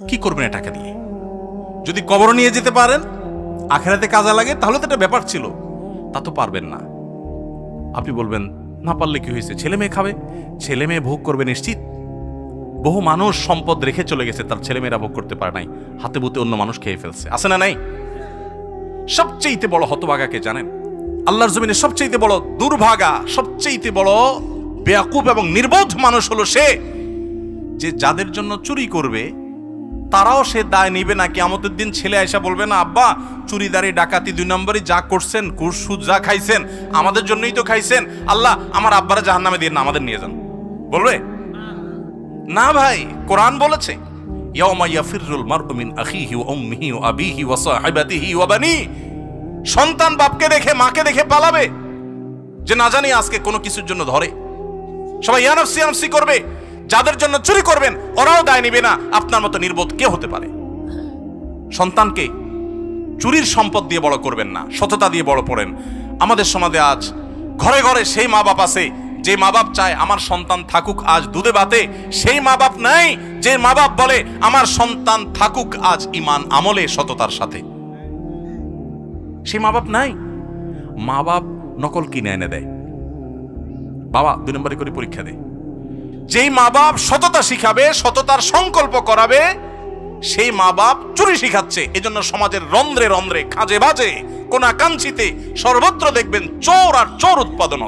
কি করবেন টাকা দিয়ে? যদি কবর নিয়ে যেতে পারেন, আখেরাতে কাজে লাগে, তাহলে তো একটা ব্যাপার ছিল। তা তো পারবেন না। আপনি বলবেন না পারলে কি হয়েছে, ছেলে মেয়ে খাবে, ছেলে মেয়ে ভোগ করবে নিশ্চিত। বহু মানুষ সম্পদ রেখে চলে গেছে, তার ছেলে মেয়েরা ভোগ করতে পারে নাই, হাতে বুতে অন্য মানুষ খেয়ে ফেলছে, আছে না নাই? সবচেয়ে বড় হতভাগাকে জানেন? আল্লাহর জমিনে সবচেয়ে বড় দুর্ভাগা, সবচেয়ে বড় বেয়াকুব এবং নির্বোধ মানুষ হলো সে, যে যাদের জন্য চুরি করবে তারাও সে দায় নিবে না। কিয়ামতের দিন ছেলে আয়সা বলবে না, আব্বা চুরিদারি ডাকাতি 2 নম্বরই যা করছেন, ঘুষ সুদ যা খাইছেন আমাদের জন্যই তো খাইছেন, আল্লাহ আমার আব্বারা জাহান্নামে দিয়ে না, আমাদের নিয়ে যান। বলবে না ভাই, কোরআন বলেছে ইয়াউমা ইয়াফিরুল মারউ মিন আখিহি ওয়া উম্মিহি ওয়া আবিহি ওয়া সাহিবাতিহি ওয়া বানি। সন্তান বাপকে দেখে মাকে দেখে পালাবে, যে না জানি আজকে কোনো কিছুর জন্য ধরে। সবাই ইয়া নাফসি ইয়া নাফসি করবে। যাদের জন্য চুরি করবেন ওরাও দায় নিবে না। আপনার মতো নির্বোধ কে হতে পারে? সন্তানকে চুরির সম্পদ দিয়ে বড় করবেন না, সততা দিয়ে বড় করেন। আমাদের সমাজে আজ ঘরে ঘরে সেই মা বাপ আছে যে মা বাপ চায় আমার সন্তান থাকুক আজ দুধে ভাতে, সেই মা বাপ নাই যে মা বাপ বলে আমার সন্তান থাকুক আজ ঈমান আমলে সততার সাথে। সেই মা বাপ নাই। মা বাপ নকল কিনে এনে দেয়, বাবা 2 নম্বরে করে পরীক্ষা দেয়। যেই মা বাপ সততা শিখাবে, সততার সংকল্প করাবে, সেই মা বাপ চুরি শিখাচ্ছে। এজন্য সমাজের রন্ধ্রে রন্ধ্রে, খাঁজে বাজে, কোনা কাঞ্চিতে সর্বত্র দেখবেন চোর আর চোর উৎপাদন।